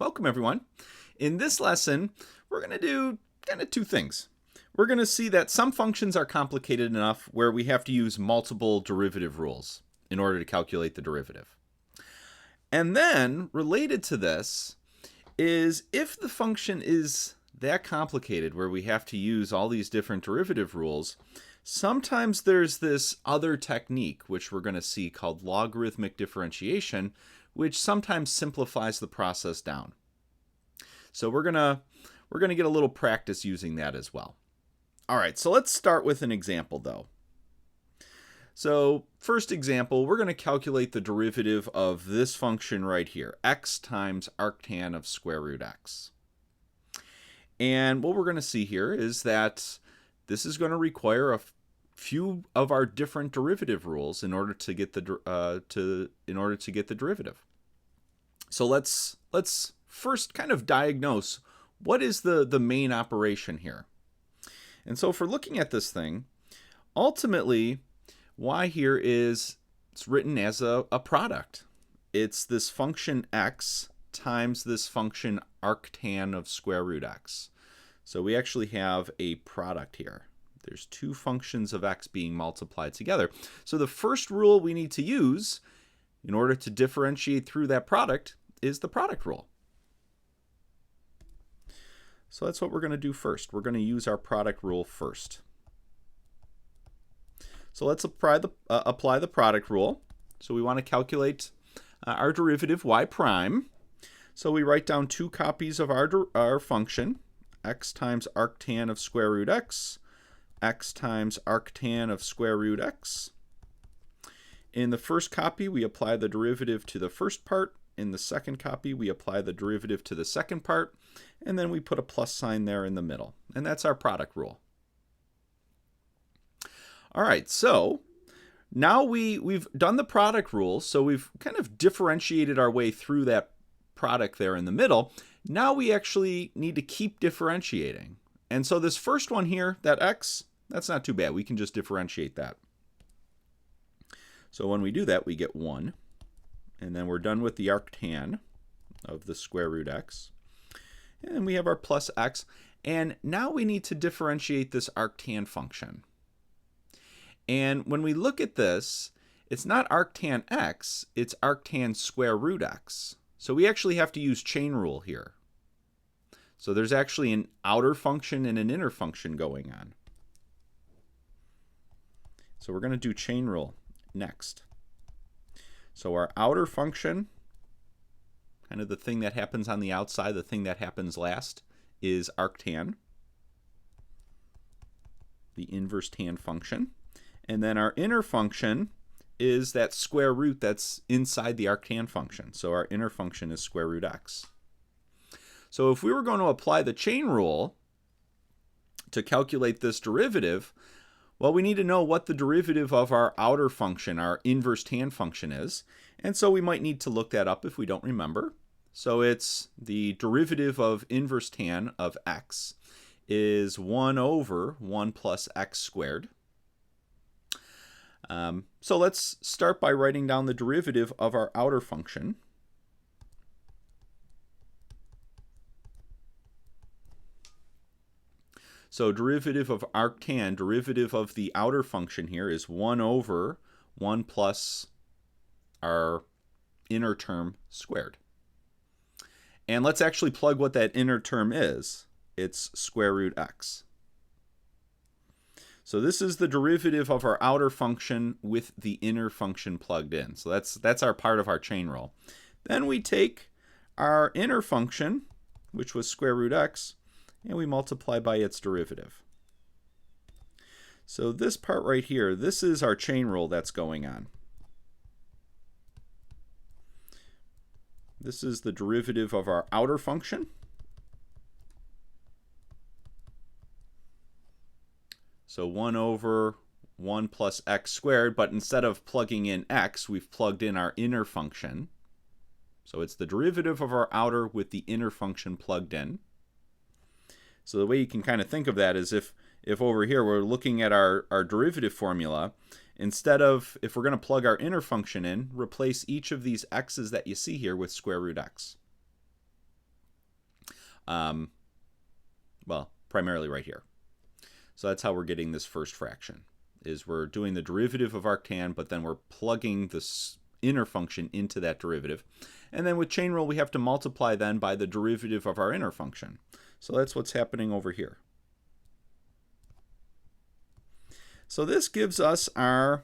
Welcome everyone. In this lesson, we're going to do kind of two things. We're going to see that some functions are complicated enough where we have to use multiple derivative rules in order to calculate the derivative. And then, related to this, is if the function is that complicated where we have to use all these different derivative rules, sometimes there's this other technique, which we're going to see, called logarithmic differentiation, which sometimes simplifies the process down. So we're gonna get a little practice using that as well. All right, so let's start with an example though. So first example, we're going to calculate the derivative of this function right here, x times arctan of square root x. And what we're going to see here is that this is going to require a few of our different derivative rules in order to get the derivative. So let's first kind of diagnose what is the main operation here. And so for looking at this thing, ultimately y here is it's written as a product. It's this function x times this function arctan of square root x. So we actually have a product here. There's two functions of x being multiplied together. So the first rule we need to use in order to differentiate through that product is the product rule. So that's what we're going to do first. We're going to use our product rule first. So let's apply the product rule. So we want to calculate our derivative y prime. So we write down two copies of our function, x times arctan of square root x, x times arctan of square root x. In the first copy, we apply the derivative to the first part. In the second copy, we apply the derivative to the second part, and then we put a plus sign there in the middle. And that's our product rule. All right, so now we've done the product rule, so we've kind of differentiated our way through that product there in the middle. Now we actually need to keep differentiating. And so this first one here, that x, that's not too bad. We can just differentiate that. So when we do that, we get 1. And then we're done with the arctan of the square root x. And we have our plus x. And now we need to differentiate this arctan function. And when we look at this, it's not arctan x, it's arctan square root x. So we actually have to use chain rule here. So there's actually an outer function and an inner function going on. So we're going to do chain rule next. So our outer function, kind of the thing that happens on the outside, the thing that happens last, is arctan, the inverse tan function. And then our inner function is that square root that's inside the arctan function. So our inner function is square root x. So if we were going to apply the chain rule to calculate this derivative, well, we need to know what the derivative of our outer function, our inverse tan function, is. And so we might need to look that up if we don't remember. So it's the derivative of inverse tan of x is 1 over 1 plus x squared. So let's start by writing down the derivative of our outer function. So derivative of arctan, derivative of the outer function here is 1 over 1 plus our inner term squared. And let's actually plug what that inner term is. It's square root x. So this is the derivative of our outer function with the inner function plugged in. So that's our part of our chain rule. Then we take our inner function, which was square root x, and we multiply by its derivative. So this part right here, this is our chain rule that's going on. This is the derivative of our outer function. So 1 over 1 plus x squared, but instead of plugging in x, we've plugged in our inner function. So it's the derivative of our outer with the inner function plugged in. So the way you can kind of think of that is if over here we're looking at our derivative formula, instead of, if we're going to plug our inner function in, replace each of these x's that you see here with square root x. Well, primarily right here. So that's how we're getting this first fraction, is we're doing the derivative of arctan, but then we're plugging this inner function into that derivative. And then with chain rule, we have to multiply then by the derivative of our inner function. So that's what's happening over here. So this gives us our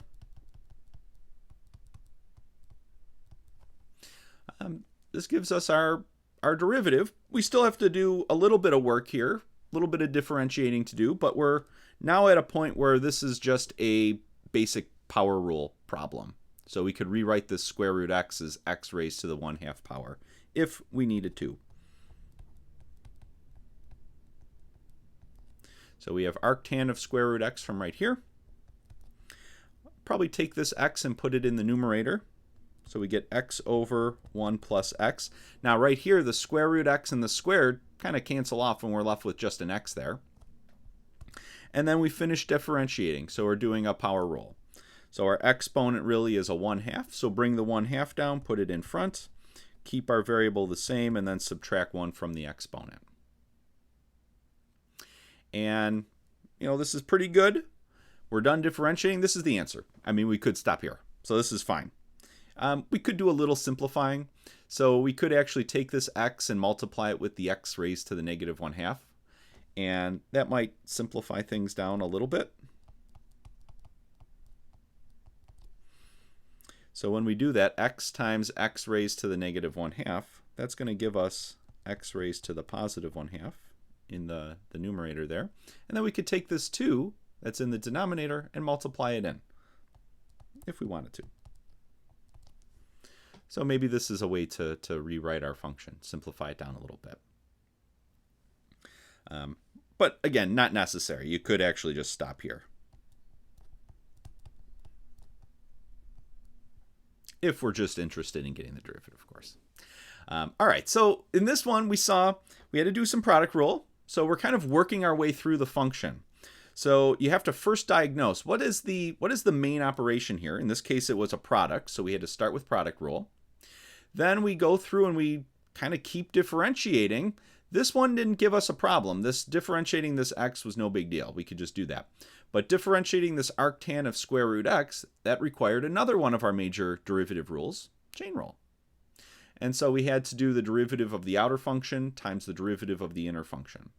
our derivative. We still have to do a little bit of work here, a little bit of differentiating to do, but we're now at a point where this is just a basic power rule problem. So we could rewrite this square root x as x raised to the 1/2 power if we needed to. So we have arctan of square root x from right here. Probably take this x and put it in the numerator. So we get x over 1 plus x. Now right here, the square root x and the squared kind of cancel off and we're left with just an x there. And then we finish differentiating. So we're doing a power rule. So our exponent really is a 1/2. So bring the 1/2 down, put it in front, keep our variable the same, and then subtract 1 from the exponent. And, this is pretty good. We're done differentiating. This is the answer. I mean, we could stop here. So this is fine. We could do a little simplifying. So we could actually take this x and multiply it with the x raised to the negative 1/2. And that might simplify things down a little bit. So when we do that, x times x raised to the negative 1/2, that's going to give us x raised to the positive 1/2 in the numerator there. And then we could take this 2 that's in the denominator and multiply it in if we wanted to. So maybe this is a way to rewrite our function, simplify it down a little bit. But again, not necessary. You could actually just stop here, if we're just interested in getting the derivative, of course. All right, so in this one, we saw we had to do some product rule. So we're kind of working our way through the function. So you have to first diagnose what is the main operation here. In this case, it was a product, so we had to start with product rule. Then we go through and we kind of keep differentiating. This one didn't give us a problem. This differentiating this x was no big deal. We could just do that. But differentiating this arctan of square root x, that required another one of our major derivative rules, chain rule. And so we had to do the derivative of the outer function times the derivative of the inner function.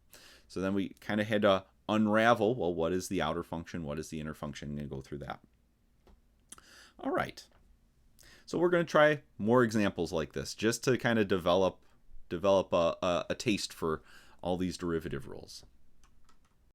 So then we kind of had to unravel, well, what is the outer function? What is the inner function? And go through that. All right. So we're going to try more examples like this just to kind of develop a taste for all these derivative rules.